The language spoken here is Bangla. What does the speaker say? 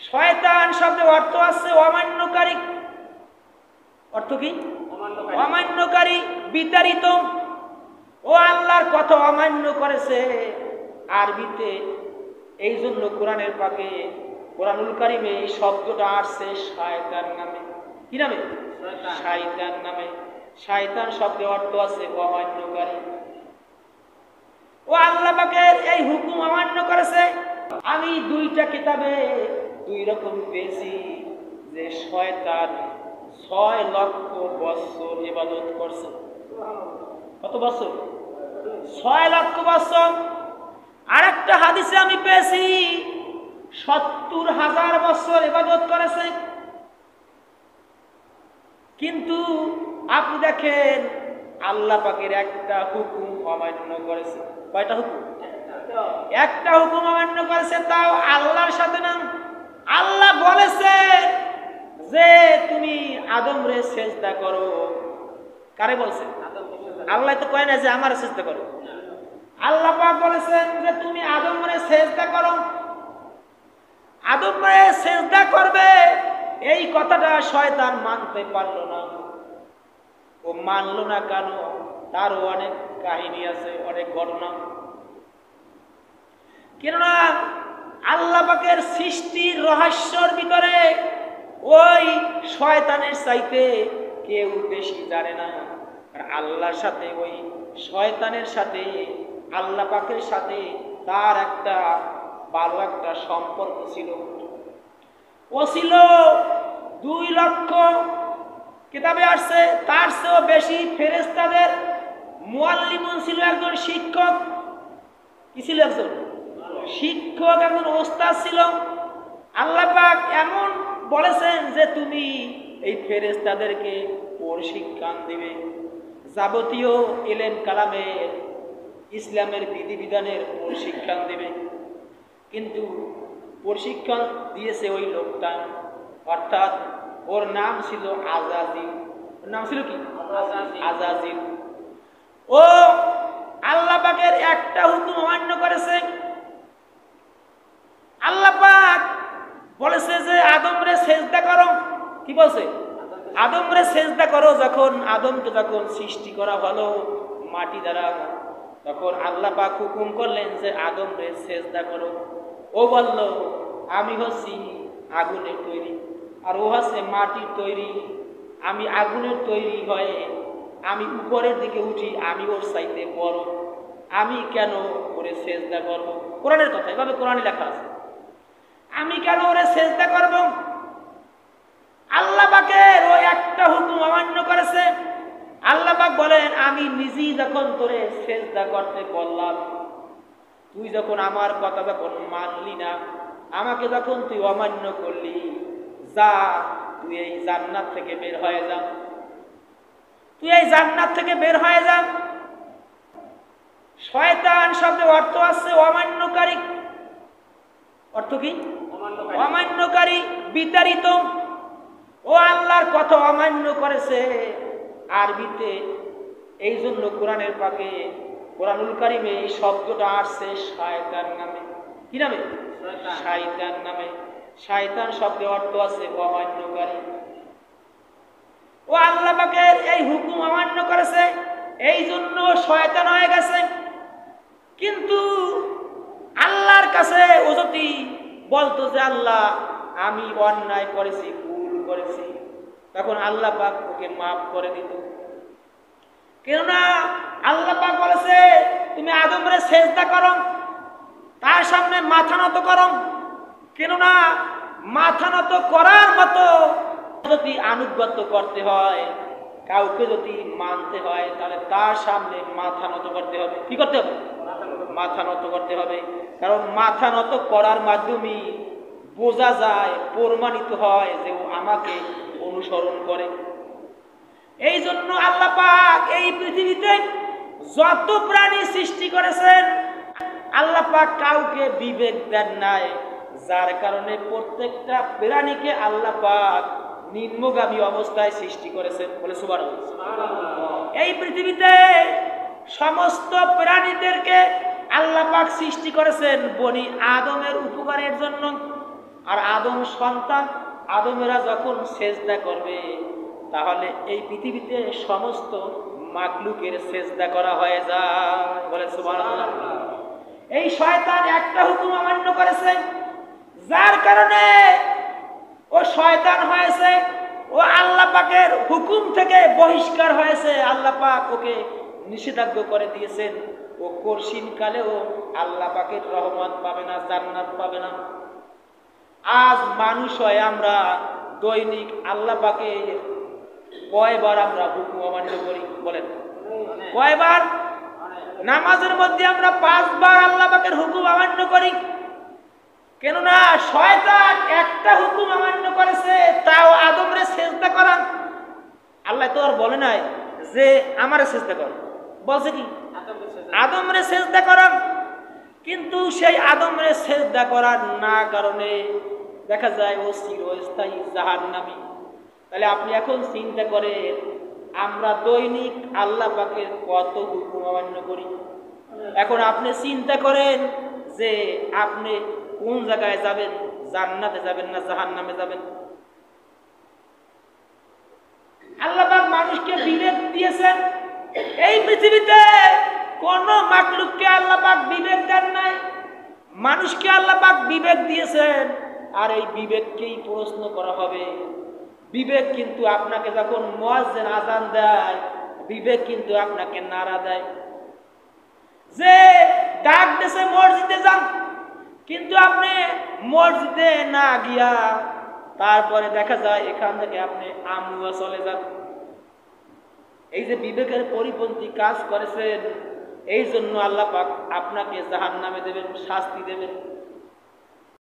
শয়তান শব্দের অর্থ আছে অমান্যকারী। অর্থ কি? অমান্যকারী, বিতাড়িত। ও আল্লাহর কথা অমান্য করেছে আরবিতে, এই জন্য কোরআনের পাকে কোরআনুল কারিমে এই শব্দটা আসছে শয়তান নামে। কি নামে? শয়তান নামে। শয়তান শব্দের অর্থ আছে অমান্যকারী। ও আল্লাহ পাকের এই হুকুম অমান্য করেছে। আমি দুইটা কিতাবে দুই রকম পেয়েছি যে শয়তান 6 লক্ষ বছর ইবাদত করছে। কত বছর? 6 লক্ষ বছর। আরেকটা হাদিসে আমি পেয়েছি 70,000 বছর ইবাদত করেছে। কিন্তু আপনি দেখেন আল্লাহ পাকের একটা হুকুম অমান্য করেছে। কয়টা হুকুম? একটা হুকুম অমান্য করেছে, তাও আল্লাহর সাথে না। আল্লাহ বলেছে যে তুমি আদম রে সেজদা করো। কারে বলছে? আল্লাহ তো কয় না যে আমার সেজদা করো। আল্লাহ পাক বলেছেন যে তুমি আদম রে সেজদা করো। আদম রে সেজদা করবে, এই কথাটা শয়তান মানতে পারলো না। ও মানলো না কেন? তারও অনেক কাহিনী আছে, অনেক ঘটনা। কেননা আল্লাহ পাকের সৃষ্টির রহস্যর ভিতরে ওই শয়তানের চাইতে কেউ বেশি জানে না। আর আল্লাহর সাথে ওই শয়তানের সাথে আল্লাহ পাকের সাথে তার একটা ভালো একটা সম্পর্ক ছিল। ও ছিল 2 লক্ষ, কিতাবে আসছে তার চেয়েও বেশি ফেরেশতাদের মুআল্লিমুন ছিল, একজন শিক্ষক। কি ছিল? একজন শিক্ষক, একজন ওস্তাদ ছিল। আল্লাহ পাক এমন বলেছেন যে তুমি এই ফেরেশতাদেরকে প্রশিক্ষণ দিবে, যাবতীয় ইলম কালামের ইসলামের বিধিবিধানের প্রশিক্ষণ দিবে। কিন্তু প্রশিক্ষণ দিয়েছে ওই লোকটা, অর্থাৎ ওর নাম ছিল আজাজিল। ওর নাম ছিল কি? আজাজিল। ও আল্লাহ পাকের একটা হুকুম অমান্য করেছে। আল্লাহ পাক বলেছে যে আদম রে সেজদা করো। কি বলছে? আদম রে সেজদা করো। যখন আদমকে যখন সৃষ্টি করা হলো মাটি দ্বারা, তখন আল্লাহ পাক হুকুম করলেন যে আদম রে সেজদা করো। ও বলল আমি হচ্ছি আগুনের তৈরি, আর ও হচ্ছে মাটির তৈরি। আমি আগুনের তৈরি হয়ে আমি উপরের দিকে উঠি, আমি ওর চাইতে বড়, আমি কেন ওরে সেজদা করব? কোরআনের কথা, এভাবে কোরআনে লেখা আছে। আমি কেন ওরে সেজদা করব? আল্লাহ পাকের ওই একটা হুকুম অমান্য করেছে। আল্লাহ পাক বলেন আমি নিজেই যখন তোরে সেজদা করতে বললাম, তুই যখন আমার কথা যখন মানলি না, আমাকে যখন তুই অমান্য করলি, যা তুই এই জান্নাত থেকে বের হয়ে যা। তুই এই জান্নাত থেকে বের হয়ে যা। শয়তান শব্দের অর্থ আছে অমান্যকারী। অর্থ কি? অমান্যকারী, বিতাড়িত। ও আল্লাহর কথা অমান্য করেছে আরবিতে, এই জন্য কোরআনের পাকে কোরআনুল কারিমে এই শব্দটা আসছে শয়তান নামে। কি নামে? শয়তান নামে। শয়তান শব্দের অর্থ আছে অমান্যকারী। ও আল্লাহ পাকের এই হুকুম অমান্য করেছে, এই জন্য শয়তান হয়ে গেছে। কিন্তু আল্লাহর কাছে ও যদি বলতো যে আল্লাহ আমি অন্যায় করেছি, ভুল করেছি, তখন আল্লাহ পাক ওকে মাফ করে দিত। কেননা আল্লাহ পাক বলেছে তুমি আদমরে সেজদা করো, তার সামনে মাথা নত করো। কেননা মাথা নত করার মতো যদি আনুগত্য করতে হয়, কাউকে যদি মানতে হয়, তাহলে তার সামনে মাথা নত করতে হবে। কি করতে হবে? মাথা নত করতে হবে। কারণ মাথা নত করার মাধ্যমে বোঝা যায়, প্রমাণিত হয় যে ও আমাকে অনুসরণ করে। এই জন্য আল্লাহ পাক এই পৃথিবীতে যত প্রাণী সৃষ্টি করেছেন, আল্লাহ পাক কাউকে বিবেক দেন নাই, যার কারণে প্রত্যেকটা প্রাণীকে আল্লাহ পাক নিম্নগামী অবস্থায় সৃষ্টি করেছেন। বলে সুবহানাল্লাহ। এই পৃথিবীতে সমস্ত প্রাণীদেরকে আল্লাহ পাক সৃষ্টি করেছেন বনি আদমের উপকারের জন্য। আর আদম সন্তান আদমেরা যখন সেজদা করবে তাহলে এই পৃথিবীতে সমস্ত মাখলুকের সেজদা করা হয়ে যায়। বলে সুবহানাল্লাহ। এই শয়তান একটা হুকুম অমান্য করেছে, যার কারণে ও শয়তান হয়েছে, ও আল্লাহ পাকের হুকুম থেকে বহিষ্কার হয়েছে। আল্লাহ পাক ওকে নিষেধাজ্ঞা করে দিয়েছেন, ও কঠিন কালেও আল্লাহ পাকের রহমত পাবে না, জান্নাত পাবে না। আজ মানুষ হয় আমরা দৈনিক আল্লাহ পাকের কয়বার আমরা হুকুম অমান্য করি বলেন? কয়বার? নামাজের মধ্যে আমরা 5 বার আল্লাহ পাকের হুকুম অমান্য করি। কেননা শয়তান একটা হুকুম অমান্য করেছে, তাও আদমরে সেজদা করান। আল্লাহ তো আর বলে নাই যে আমারে সেজদা কর, বলছে কি আদমরে সেজদা করান। কিন্তু সেই আদমরে সেজদা করার না কারণে দেখা যায় ও চিরস্থায়ী জাহান্নামী। তাহলে আপনি এখন চিন্তা করেন আমরা দৈনিক আল্লাহ পাকের কত হুকুম অমান্য করি। এখন আপনি চিন্তা করেন যে আপনি কোন জায়গায় যাবেন, জান্নাতে যাবেন না জাহান্নামে যাবেন? আল্লাহ পাক মানুষকে বিবেক দিয়েছেন। এই পৃথিবীতে কোন মাখলুককে আল্লাহ পাক বিবেক দেন নাই, মানুষকে আল্লাহ পাক বিবেক দিয়েছেন। আর এই বিবেককেই প্রশ্ন করা হবে। বিবেক কিন্তু আপনাকে যখন মুয়াজ্জিন আযান দেয়, বিবেক কিন্তু আপনাকে নাড়া দেয় যে ডাক দেশে মসজিদে যান, কিন্তু আপনি মসজিদে না গিয়া তারপরে দেখা যায় এখান থেকে আপনি আমুয়া চলে যান। এই যে বিবেকের পরিপন্থী কাজ করেছেন, এই জন্য আল্লাহ পাক আপনাকে জাহান্নামে দেবেন, শাস্তি দেবেন।